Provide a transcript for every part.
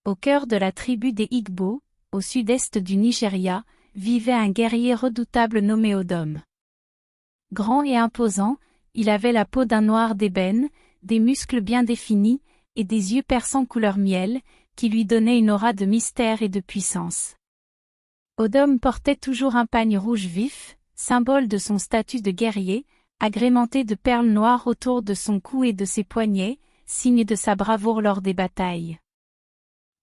Au cœur de la tribu des Igbo, au sud-est du Nigeria, vivait un guerrier redoutable nommé Odom. Grand et imposant, il avait la peau d'un noir d'ébène, des muscles bien définis, et des yeux perçants couleur miel, qui lui donnaient une aura de mystère et de puissance. Odom portait toujours un pagne rouge vif, symbole de son statut de guerrier, agrémenté de perles noires autour de son cou et de ses poignets, signe de sa bravoure lors des batailles.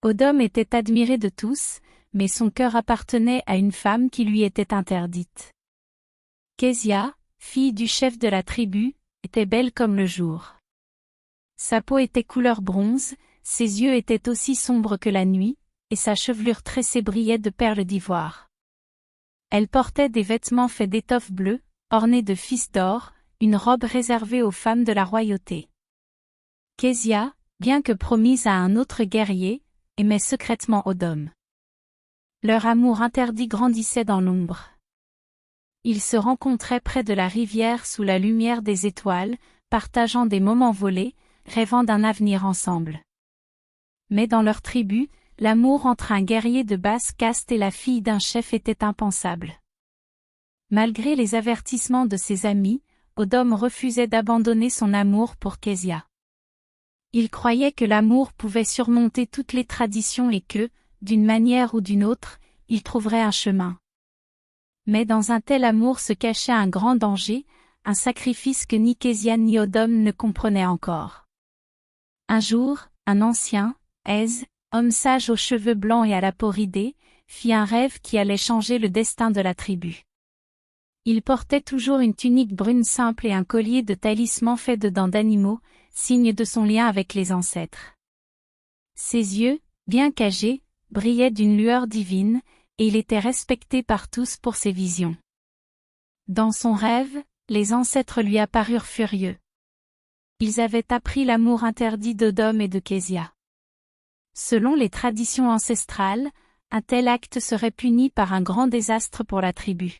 Odom était admiré de tous, mais son cœur appartenait à une femme qui lui était interdite. Kezia, fille du chef de la tribu, était belle comme le jour. Sa peau était couleur bronze, ses yeux étaient aussi sombres que la nuit, et sa chevelure tressée brillait de perles d'ivoire. Elle portait des vêtements faits d'étoffe bleue, ornés de fils d'or, une robe réservée aux femmes de la royauté. Kezia, bien que promise à un autre guerrier, aimait secrètement Odom. Leur amour interdit grandissait dans l'ombre. Ils se rencontraient près de la rivière sous la lumière des étoiles, partageant des moments volés, rêvant d'un avenir ensemble. Mais dans leur tribu, l'amour entre un guerrier de basse caste et la fille d'un chef était impensable. Malgré les avertissements de ses amis, Odom refusait d'abandonner son amour pour Kezia. Il croyait que l'amour pouvait surmonter toutes les traditions et que, d'une manière ou d'une autre, il trouverait un chemin. Mais dans un tel amour se cachait un grand danger, un sacrifice que ni Kezia ni Odom ne comprenaient encore. Un jour, un ancien, Ez, homme sage aux cheveux blancs et à la peau ridée, fit un rêve qui allait changer le destin de la tribu. Il portait toujours une tunique brune simple et un collier de talismans fait de dents d'animaux, signe de son lien avec les ancêtres. Ses yeux, bien qu'âgés, brillaient d'une lueur divine, et il était respecté par tous pour ses visions. Dans son rêve, les ancêtres lui apparurent furieux. Ils avaient appris l'amour interdit d'Odom et de Kezia. Selon les traditions ancestrales, un tel acte serait puni par un grand désastre pour la tribu.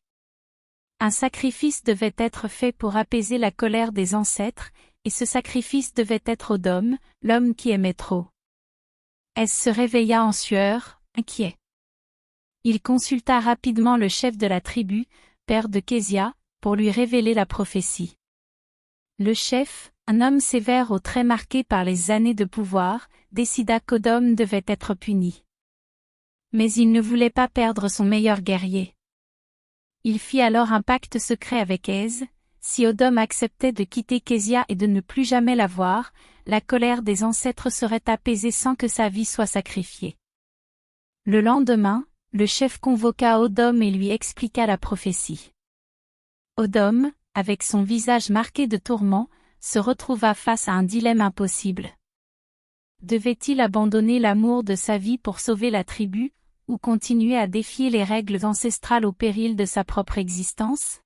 Un sacrifice devait être fait pour apaiser la colère des ancêtres, et ce sacrifice devait être Odom, l'homme qui aimait trop. Ez se réveilla en sueur, inquiet. Il consulta rapidement le chef de la tribu, père de Kezia, pour lui révéler la prophétie. Le chef, un homme sévère aux traits marqués par les années de pouvoir, décida qu'Odom devait être puni. Mais il ne voulait pas perdre son meilleur guerrier. Il fit alors un pacte secret avec Ez. Si Odom acceptait de quitter Kezia et de ne plus jamais la voir, la colère des ancêtres serait apaisée sans que sa vie soit sacrifiée. Le lendemain, le chef convoqua Odom et lui expliqua la prophétie. Odom, avec son visage marqué de tourments, se retrouva face à un dilemme impossible. Devait-il abandonner l'amour de sa vie pour sauver la tribu, ou continuer à défier les règles ancestrales au péril de sa propre existence?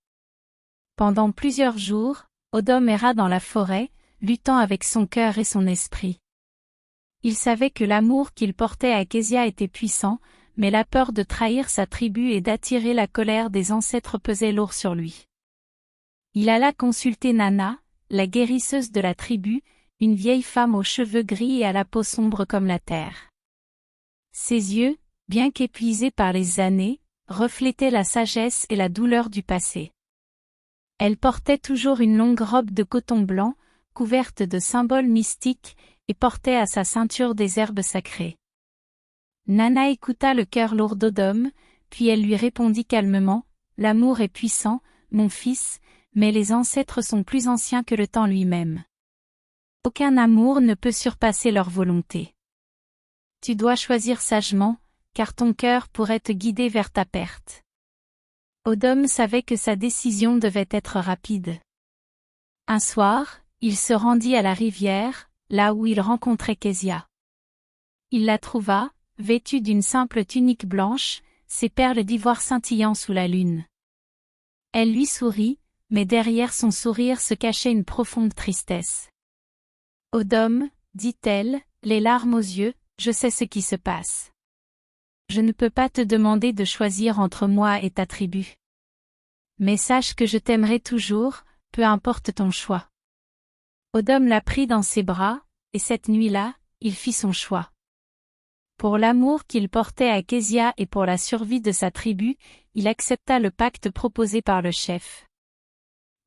Pendant plusieurs jours, Odom erra dans la forêt, luttant avec son cœur et son esprit. Il savait que l'amour qu'il portait à Kezia était puissant, mais la peur de trahir sa tribu et d'attirer la colère des ancêtres pesait lourd sur lui. Il alla consulter Nana, la guérisseuse de la tribu, une vieille femme aux cheveux gris et à la peau sombre comme la terre. Ses yeux, bien qu'épuisés par les années, reflétaient la sagesse et la douleur du passé. Elle portait toujours une longue robe de coton blanc, couverte de symboles mystiques, et portait à sa ceinture des herbes sacrées. Nana écouta le cœur lourd d'Odom, puis elle lui répondit calmement, « L'amour est puissant, mon fils, mais les ancêtres sont plus anciens que le temps lui-même. Aucun amour ne peut surpasser leur volonté. Tu dois choisir sagement, car ton cœur pourrait te guider vers ta perte. » Odom savait que sa décision devait être rapide. Un soir, il se rendit à la rivière, là où il rencontrait Kezia. Il la trouva, vêtue d'une simple tunique blanche, ses perles d'ivoire scintillant sous la lune. Elle lui sourit, mais derrière son sourire se cachait une profonde tristesse. « Odom, dit-elle, les larmes aux yeux, je sais ce qui se passe. Je ne peux pas te demander de choisir entre moi et ta tribu. Mais sache que je t'aimerai toujours, peu importe ton choix. » Odom la prit dans ses bras, et cette nuit-là, il fit son choix. Pour l'amour qu'il portait à Késia et pour la survie de sa tribu, il accepta le pacte proposé par le chef.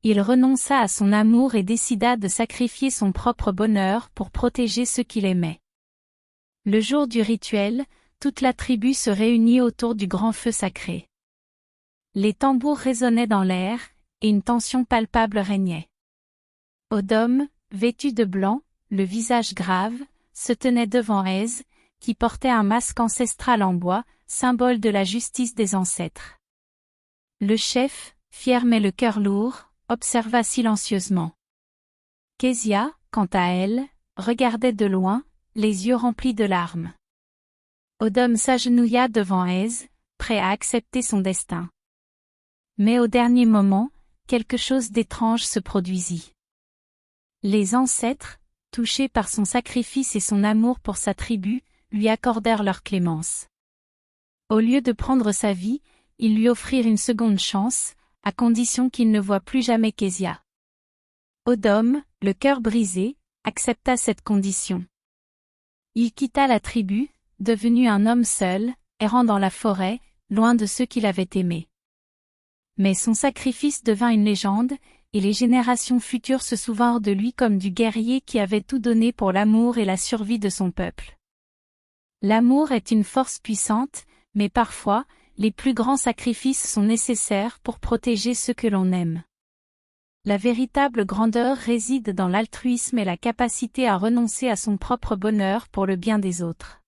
Il renonça à son amour et décida de sacrifier son propre bonheur pour protéger ceux qu'il aimait. Le jour du rituel, toute la tribu se réunit autour du grand feu sacré. Les tambours résonnaient dans l'air, et une tension palpable régnait. Odom, vêtu de blanc, le visage grave, se tenait devant Ez, qui portait un masque ancestral en bois, symbole de la justice des ancêtres. Le chef, fier mais le cœur lourd, observa silencieusement. Késia, quant à elle, regardait de loin, les yeux remplis de larmes. Odom s'agenouilla devant Ez, prêt à accepter son destin. Mais au dernier moment, quelque chose d'étrange se produisit. Les ancêtres, touchés par son sacrifice et son amour pour sa tribu, lui accordèrent leur clémence. Au lieu de prendre sa vie, ils lui offrirent une seconde chance, à condition qu'il ne voie plus jamais Késia. Odom, le cœur brisé, accepta cette condition. Il quitta la tribu, devenu un homme seul, errant dans la forêt, loin de ceux qu'il avait aimés. Mais son sacrifice devint une légende, et les générations futures se souvinrent de lui comme du guerrier qui avait tout donné pour l'amour et la survie de son peuple. L'amour est une force puissante, mais parfois, les plus grands sacrifices sont nécessaires pour protéger ceux que l'on aime. La véritable grandeur réside dans l'altruisme et la capacité à renoncer à son propre bonheur pour le bien des autres.